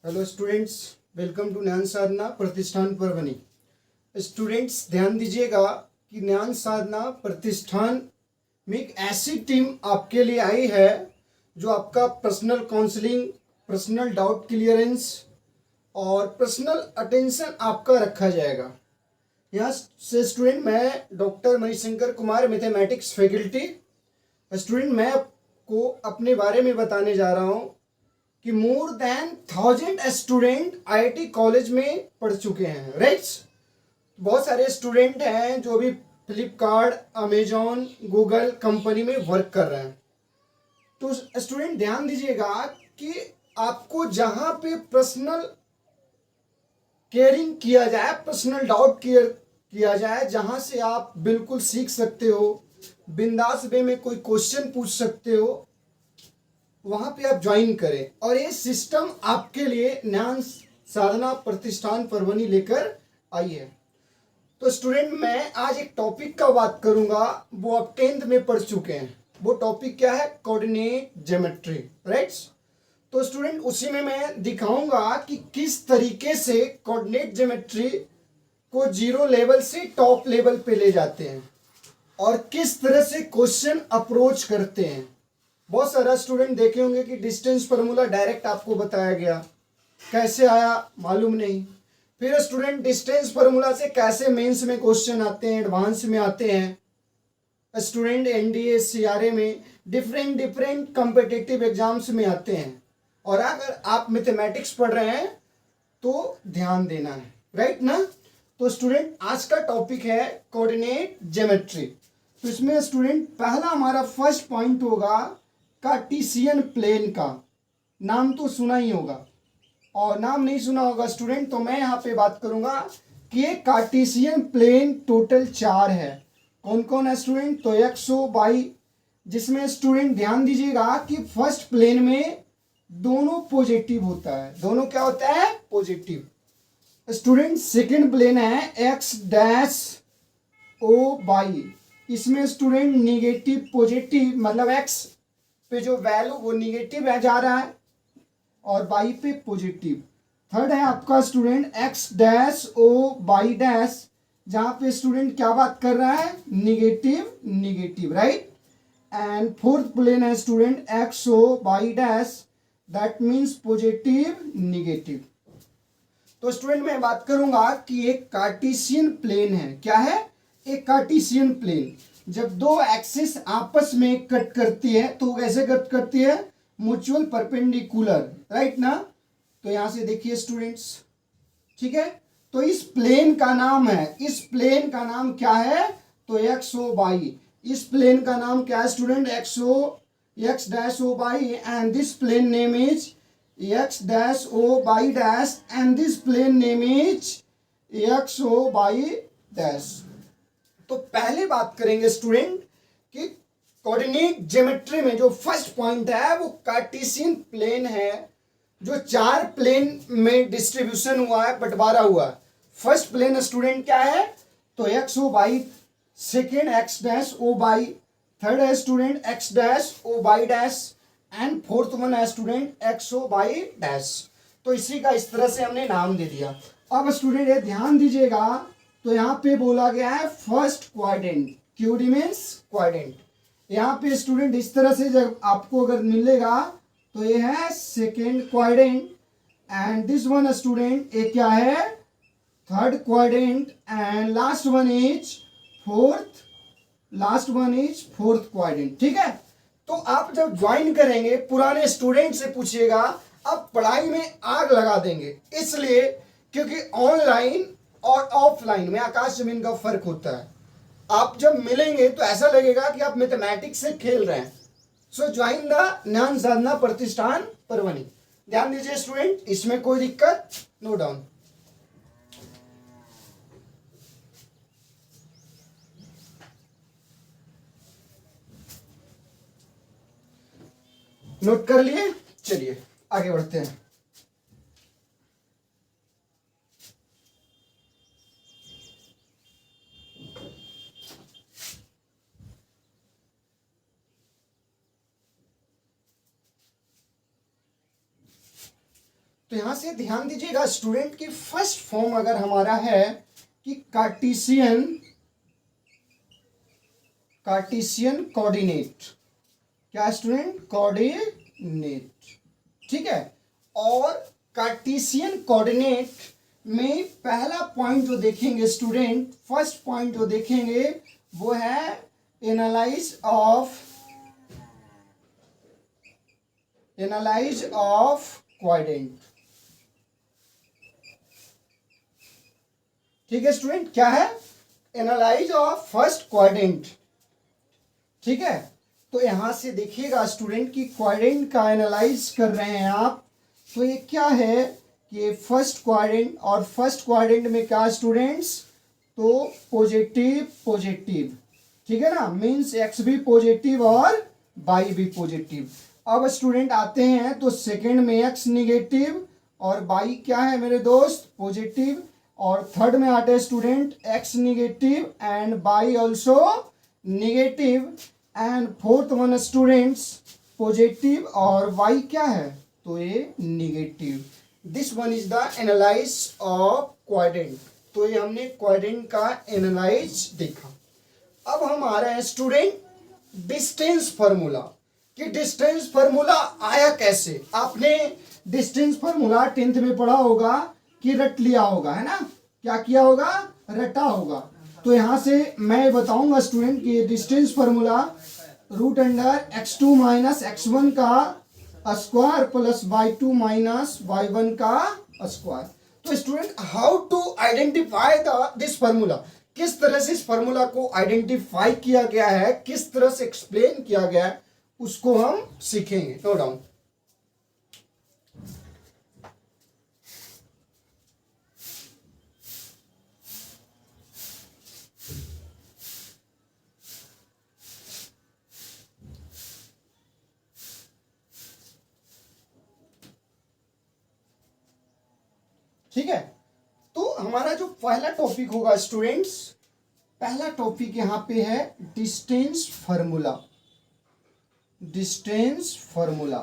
Hello students, welcome to ज्ञान साधना प्रतिष्ठान Parbhani. Students ध्यान दीजिएगा कि ज्ञान साधना प्रतिष्ठान में एक ऐसी टीम आपके लिए आई है जो आपका personal counselling, personal doubt clearance और पर्सनल अटेंशन आपका रखा जाएगा। यहाँ से स्टूडेंट मैं doctor Manishankar Kumar, mathematics faculty. Student मैं आपको अपने बारे में बताने जा रहा हूँ कि more than 1000 student IIT college में पढ़ चुके हैं, राइट। बहुत सारे स्टूडेंट हैं जो भी फ्लिपकार्ट, अमेजॉन, गूगल कंपनी में वर्क कर रहे हैं। तो स्टूडेंट ध्यान दीजिएगा कि आपको जहां पे पर्सनल केयरिंग किया जाए, पर्सनल डाउट केयर किया जाए, जहां से आप बिल्कुल सीख सकते हो, बिंदास वे में कोई क्वेश्चन पूछ सकते हो, वहां पे आप ज्वाइन करें। और ये सिस्टम आपके लिए ज्ञान साधना प्रतिष्ठान परभनी लेकर आई है। तो स्टूडेंट मैं आज एक टॉपिक का बात करूंगा, वो आप 10th में पढ़ चुके हैं। वो टॉपिक क्या है? Coordinate geometry, right. तो स्टूडेंट उसी में मैं दिखाऊंगा कि किस तरीके से कोऑर्डिनेट ज्योमेट्री को जीरो लेवल से टॉप लेवल पे ले जाते हैं और किस तरह से क्वेश्चन अप्रोच करते हैं। बहुत सारा स्टूडेंट देखे होंगे कि डिस्टेंस फार्मूला डायरेक्ट आपको बताया गया, कैसे आया मालूम नहीं। फिर स्टूडेंट डिस्टेंस फार्मूला से कैसे मेंस में क्वेश्चन आते हैं, एडवांस में आते हैं। स्टूडेंट एनडीए सीआरए में डिफरेंट डिफरेंट कॉम्पिटिटिव एग्जाम्स में आते हैं। और अगर आप मैथमेटिक्स पढ़ रहे हैं तो ध्यान देना है, राइट ना। तो स्टूडेंट आज का टॉपिक है कोऑर्डिनेट ज्योमेट्री। तो इसमें स्टूडेंट पहला हमारा फर्स्ट पॉइंट होगा कार्टेशियन प्लेन का। नाम तो सुना ही होगा, और नाम नहीं सुना होगा स्टूडेंट तो मैं यहाँ पे बात करूंगा कि ये कार्टेशियन प्लेन टोटल 4 है। कौन कौन है स्टूडेंट? तो एक्स ओ वाई, जिसमें स्टूडेंट ध्यान दीजिएगा कि फर्स्ट प्लेन में दोनों पॉजिटिव होता है। दोनों क्या होता है? पॉजिटिव। स्टूडेंट सेकंड प्लेन है एक्स डैश ओ वाई, इसमें स्टूडेंट निगेटिव पॉजिटिव, मतलब एक्स पे जो वैल्यू वो निगेटिव है जा रहा है और वाई पे पॉजिटिव। थर्ड है आपका student X dash O Y dash, जहां पे स्टूडेंट क्या बात कर रहा है? Negative negative, right. And fourth plane है student X O Y dash, that means positive negative. तो स्टूडेंट मैं बात करूंगा कि एक कार्टेशियन प्लेन है। क्या है? एक कार्टेशियन प्लेन जब दो एक्सिस आपस में कट करती है तो कैसे कट करती है? म्यूचुअल परपेंडिकुलर, राइट ना। तो यहां से देखिए स्टूडेंट्स, ठीक है। तो इस प्लेन का नाम है, इस प्लेन का नाम क्या है? तो एक्स ओ वाई। इस प्लेन का नाम क्या है student? X dash O Y, and this plane name is X dash O Y dash, and this plane name is X O Y dash. तो पहले बात करेंगे स्टूडेंट कि कोऑर्डिनेट ज्योमेट्री में जो फर्स्ट पॉइंट है वो कार्टेशियन प्लेन है, जो 4 प्लेन में डिस्ट्रीब्यूशन हुआ है, बंटवारा हुआ है। फर्स्ट प्लेन स्टूडेंट क्या है? तो X O Y, second X dash O Y, third है student X dash O Y dash, and fourth one है student X O Y dash. तो इसी का इस तरह से हमने नाम दे दिया। अब स्टूडेंट ये ध्यान दीजिएगा, तो यहाँ पे बोला गया है first quadrant, QD means quadrant. यहाँ पे स्टूडेंट इस तरह से जब आपको अगर मिलेगा तो ये है second quadrant, and this one student ये क्या है? Third quadrant, and last one is fourth, last one is fourth quadrant, ठीक है। तो आप जब ज्वाइन करेंगे पुराने स्टूडेंट से पूछिएगा, आप पढ़ाई में आग लगा देंगे, इसलिए क्योंकि ऑनलाइन और ऑफलाइन में आकाश जमीन का फर्क होता है। आप जब मिलेंगे तो ऐसा लगेगा कि आप मैथमेटिक्स से खेल रहे हैं। सो ज्वाइन द ज्ञान साधना प्रतिष्ठान परभनी। ध्यान दीजिए स्टूडेंट, इसमें कोई दिक्कत? No down. नोट कर लिए? चलिए आगे बढ़ते हैं। तो यहाँ से ध्यान दीजिएगा स्टूडेंट की फर्स्ट फॉर्म अगर हमारा है कि कार्टेशियन कोऑर्डिनेट, क्या स्टूडेंट, कोऑर्डिनेट, ठीक है। और कार्टेशियन कोऑर्डिनेट में पहला पॉइंट जो देखेंगे स्टूडेंट, फर्स्ट पॉइंट जो देखेंगे वो है एनालाइज ऑफ क्वाड्रेंट, ठीक है स्टूडेंट, क्या है, एनालाइज ऑफ फर्स्ट क्वाड्रेंट, ठीक है। तो यहां से देखिएगा स्टूडेंट की क्वाड्रेंट का एनालाइज कर रहे हैं आप, तो ये क्या है कि फर्स्ट क्वाड्रेंट, और फर्स्ट क्वाड्रेंट में क्या स्टूडेंट्स, तो पॉजिटिव, ठीक है ना, मीन्स एक्स भी पॉजिटिव और वाई भी पॉजिटिव। अब स्टूडेंट आते हैं तो सेकंड में एक्स निगेटिव और वाई क्या है मेरे दोस्त, पॉजिटिव, और थर्ड में आते हैं student X negative and Y also negative, and fourth one students positive और वाई क्या है, तो ये negative. This one is the analyse of quadrant. तो ये हमने क्वाड्रेंट का एनालाइज देखा। अब हम आ रहे हैं स्टूडेंट डिस्टेंस फार्मूला, कि डिस्टेंस फार्मूला आया कैसे। आपने डिस्टेंस फार्मूला 10th में पढ़ा होगा कि रट लिया होगा, है ना, क्या किया होगा, रटा होगा। तो यहां से मैं बताऊंगा स्टूडेंट कि distance formula root under x2 minus x1 का square plus y2 minus y1 का स्क्वायर। तो student how to identify this formula, किस तरह से इस फार्मूला को आइडेंटिफाई किया गया है, किस तरह से एक्सप्लेन किया गया है, उसको हम सीखेंगे, नो डाउन। ठीक है, तो हमारा जो पहला टॉपिक होगा स्टूडेंट्स, पहला टॉपिक यहां पे है डिस्टेंस फार्मूला। डिस्टेंस फार्मूला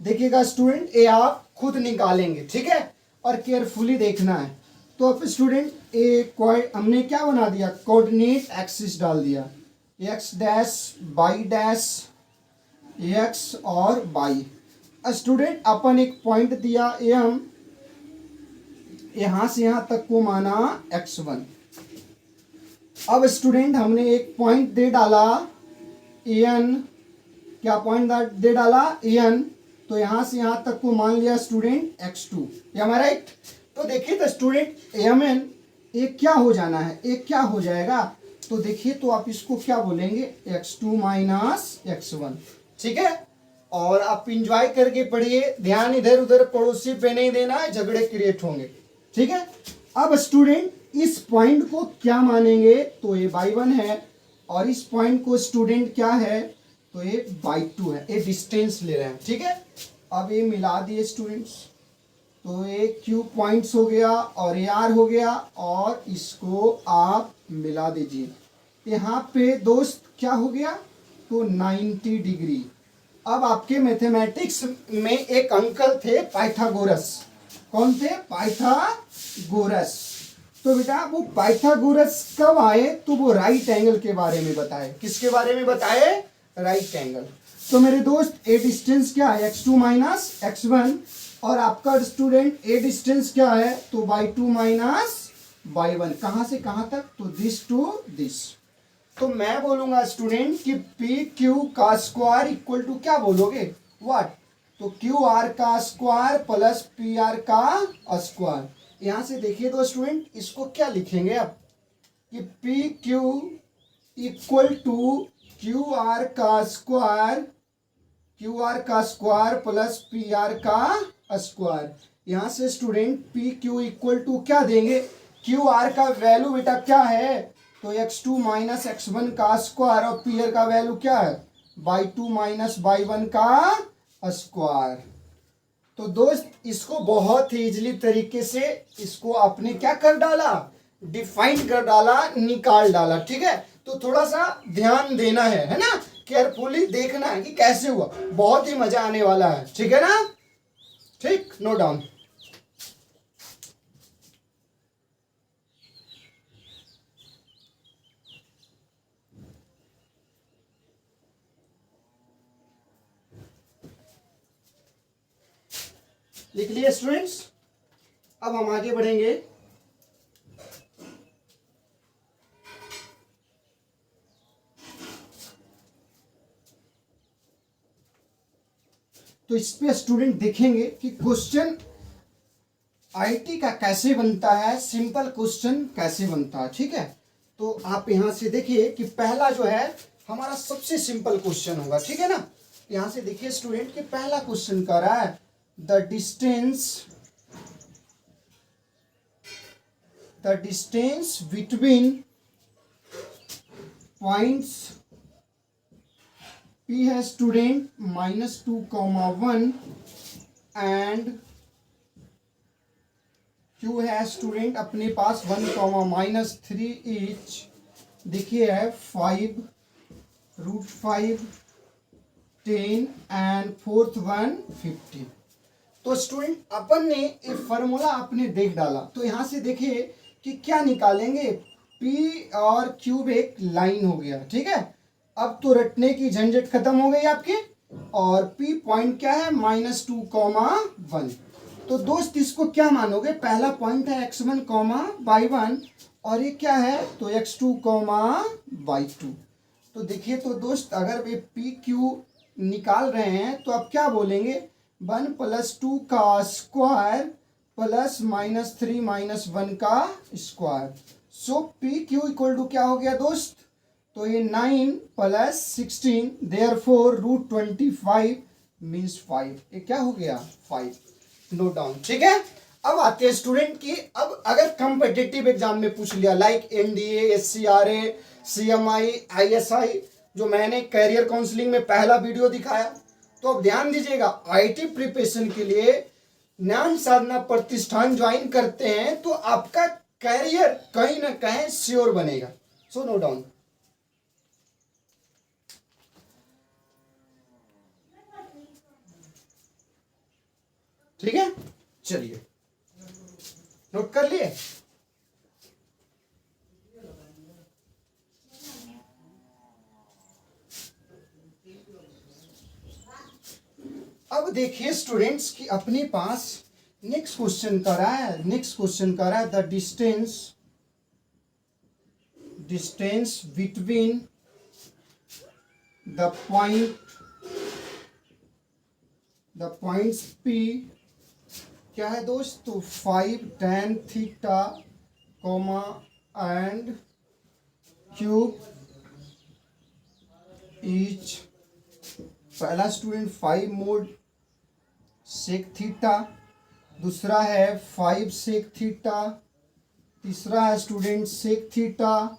देखिएगा स्टूडेंट, ये आप खुद निकालेंगे, ठीक है, और केयरफुली देखना है। तो अब स्टूडेंट ये हमने क्या बना दिया, कोऑर्डिनेट एक्सिस डाल दिया, X dash Y dash X और वाई। स्टूडेंट अपन एक पॉइंट दिया एम, यहां से यहां तक को माना x1। अब स्टूडेंट हमने एक पॉइंट दे डाला एन, क्या पॉइंट दे डाला एन, तो यहां से यहां तक को मान लिया स्टूडेंट x2, या हमारा राइट। तो देखिए तो स्टूडेंट एम एन एक क्या हो जाना है, एक क्या हो जाएगा, तो देखिए तो आप इसको क्या बोलेंगे, x2 माइनस x1, ठीक है। और आप इंजॉय करके पढ़िए, ध्यान इधर उधर पड़ोसी पे नहीं देना है, झगड़े क्रिएट होंगे, ठीक है। अब स्टूडेंट इस पॉइंट को क्या मानेंगे, तो ये y1 है, और इस पॉइंट को स्टूडेंट क्या है, तो ये y2 है, ये डिस्टेंस ले रहे हैं, ठीक है। अब ये मिला दिए स्टूडेंट्स, तो ये Q पॉइंट्स हो गया और ये R हो गया, और इसको आप मिला दीजिए, यहाँ पे दोस्त क्या हो गया, तो 90 डिग्री। अब आपके मैथमेटिक्स में एक अंकल थे पाइथागोरस, कौन थे, पाइथागोरस। तो बेटा वो पाइथागोरस कब आए, तो वो राइट एंगल के बारे में बताए, किसके बारे में बताए, राइट एंगल। तो मेरे दोस्त ए डिस्टेंस क्या है, x2 माइनस x1, और आपका स्टूडेंट ए डिस्टेंस क्या है, तो y2 माइनस y1, कहां से कहां तक, तो दिस टू दिस। तो मैं बोलूंगा स्टूडेंट कि पी क्यू का स्क्वायर इक्वल टू क्या बोलोगे, व्हाट, तो क्यू आर का स्क्वायर प्लस पी आर का स्क्वायर। यहां से देखिए तो स्टूडेंट इसको क्या लिखेंगे अब, कि P Q equal to Q R का स्क्वायर प्लस पी आर का स्क्वायर। यहां से student P Q equal to क्या देंगे, क्यू आर का वैल्यू बेटा क्या है, तो x2 माइनस x1 का स्क्वायर, और पी आर का वैल्यू क्या है, y2 माइनस y1 का स्क्वायर। तो दोस्त इसको बहुत ही इजीली तरीके से इसको आपने क्या कर डाला, डिफाइन कर डाला, निकाल डाला, ठीक है। तो थोड़ा सा ध्यान देना है ना, केयरफुली देखना है कि कैसे हुआ, बहुत ही मजा आने वाला है, ठीक है ना, ठीक, नो डाउन। लिख लिए स्टूडेंट्स। अब हम आगे बढ़ेंगे। तो इस पे स्टूडेंट देखेंगे कि क्वेश्चन आईटी का कैसे बनता है, सिंपल क्वेश्चन कैसे बनता है। ठीक है, तो आप यहां से देखिए कि पहला जो है हमारा सबसे सिंपल क्वेश्चन होगा। ठीक है ना, यहां से देखिए स्टूडेंट कि पहला क्वेश्चन कह रहा है the distance between points P है स्टूडेंट -2, 1 एंड Q है स्टूडेंट अपने पास 1, -3 ईच। देखिए है 5, √5, 10 एंड फोर्थ 1, 15। तो स्टूडेंट अपन ने एक फॉर्मूला आपने देख डाला, तो यहां से देखिए कि क्या निकालेंगे। P और Q एक लाइन हो गया। ठीक है, अब तो रटने की झंझट खत्म हो गई आपकी। और P पॉइंट क्या है -2, 1। तो दोस्त इसको क्या मानोगे, पहला पॉइंट है x1, y1 और ये क्या है तो x2, y2। तो देखिए तो दोस्त अगर वे PQ निकाल रहे हैं तो आप क्या बोलेंगे 1 + 2 का स्क्वायर प्लस -3 - 1 का square. So PQ equal to क्या हो गया दोस्त, तो ये 9 + 16 देयरफॉर √25 मीन्स 5। ये क्या हो गया 5। Note down. ठीक है, अब आते हैं स्टूडेंट की, अब अगर कॉम्पिटिटिव एग्जाम में पूछ लिया like NDA, SCRA, CMI, ISI, जो मैंने कैरियर काउंसलिंग में पहला वीडियो दिखाया, तो अब ध्यान दीजिएगा IT प्रिपरेशन के लिए ज्ञान साधना प्रतिष्ठान ज्वाइन करते हैं तो आपका कैरियर कहीं ना कहीं श्योर बनेगा। So note down. ठीक है, चलिए नोट कर लिए। अब देखिए स्टूडेंट्स कि अपने पास नेक्स्ट क्वेश्चन कर रहा है the distance between the points P क्या है दोस्त, तो 5, tan theta, and cube each. पहला स्टूडेंट 5 mod sec थीटा, दूसरा है 5 sec थीटा, तीसरा है स्टूडेंट sec थीटा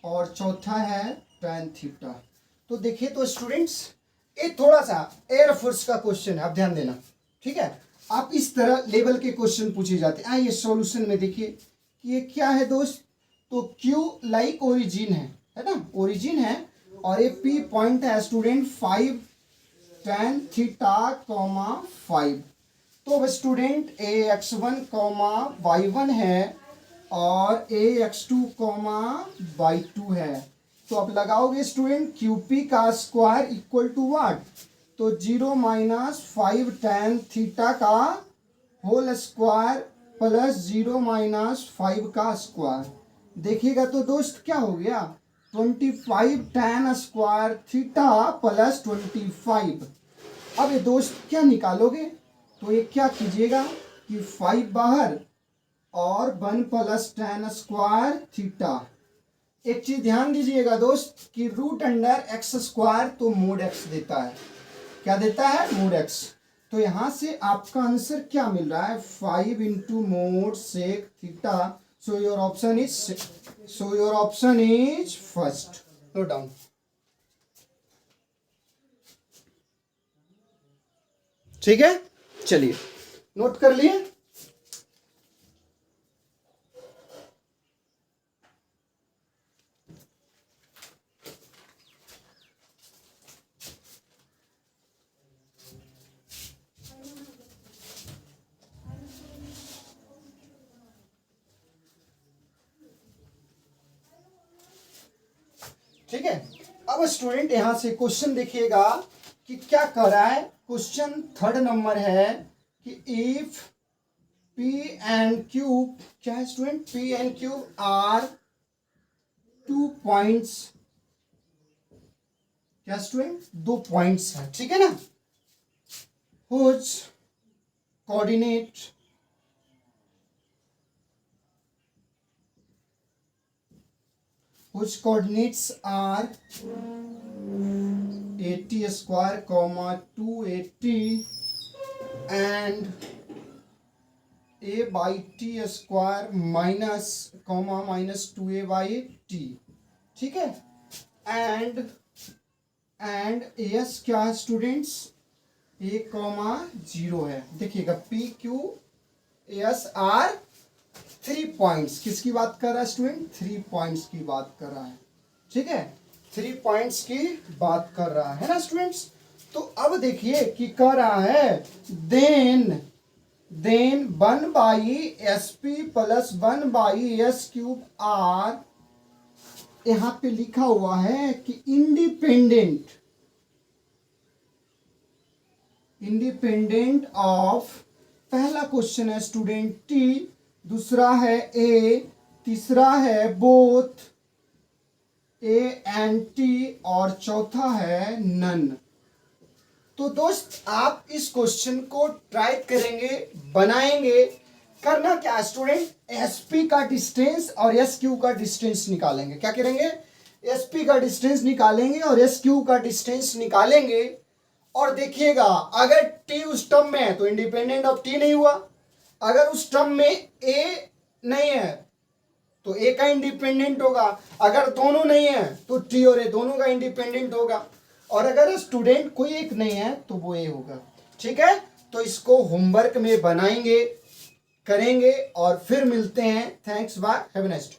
और चौथा है tan थीटा। तो देखिए तो स्टूडेंट्स ये थोड़ा सा एयरफोर्स का क्वेश्चन है, आप ध्यान देना। ठीक है, आप इस तरह लेवल के क्वेश्चन पूछे जाते हैं। आइए सॉल्यूशन में देखिए कि ये क्या है दोस्त, तो Q लाइक ओरिजिन है ना, ओरिजिन है और ये P पॉइंट है स्टूडेंट 5 tan थीटा, 5। तो अब स्टूडेंट AX1, Y1 है और AX2, Y2 है। तो अब लगाओगे स्टूडेंट QP का स्क्वायर इक्वल टू व्हाट, तो 0 - 5 tan थीटा का होल स्क्वायर प्लस 0 - 5 का स्क्वायर। देखिएगा तो दोस्त क्या हो गया 25 tan स्क्वायर थीटा प्लस 25। अब ये दोस्त क्या निकालोगे, तो ये क्या कीजिएगा कि 5 बाहर और 1 + tan स्क्वायर थीटा। एक चीज ध्यान दीजिएगा दोस्त कि √x² तो mod x देता है, क्या देता है mod x। तो यहां से आपका आंसर क्या मिल रहा है 5 × mod sec theta. So your option is first. Note down. ठीक है, चलिए नोट कर लिए। ठीक है, अब स्टूडेंट यहां से क्वेश्चन देखिएगा कि क्या कर रहा है। क्वेश्चन 3rd नंबर है कि इफ P and Q, क्या है student, P and Q are 2 points, क्या स्टूडेंट, 2 पॉइंट्स है, ठीक है ना, whose coordinates are 80 square, 280 and a by t square minus 2a by t, ठीक है, एंड एस क्या है स्टूडेंट्स, a, 0 है। देखिएगा P Q S R 3 points, किसकी बात कर रहा है स्टूडेंट, 3 पॉइंट्स की बात कर रहा है, ठीक है, 3 पॉइंट्स की बात कर रहा है ना स्टूडेंट्स। तो अब देखिए कि कह रहा है then 1 by S P plus 1 by S cube R, यहां पे लिखा हुआ है कि इंडिपेंडेंट ऑफ, पहला क्वेश्चन है स्टूडेंट टी, दूसरा है ए, तीसरा है बोथ ए एंड टी, और चौथा है नन। तो दोस्त आप इस क्वेश्चन को ट्राई करेंगे, बनाएंगे। करना क्या स्टूडेंट, एसपी का डिस्टेंस और एस क्यू का डिस्टेंस निकालेंगे। क्या करेंगे, एसपी का डिस्टेंस निकालेंगे और एस क्यू का डिस्टेंस निकालेंगे। और देखिएगा अगर टी उस टर्म में है तो इंडिपेंडेंट ऑफ टी नहीं हुआ, अगर उस टर्म में ए नहीं है तो ए का इंडिपेंडेंट होगा, अगर दोनों नहीं है तो टी और ए दोनों का इंडिपेंडेंट होगा, और अगर स्टूडेंट कोई एक नहीं है तो वो ए होगा, ठीक है। तो इसको होमवर्क में बनाएंगे, करेंगे और फिर मिलते हैं। Thanks, bye, have a nice day.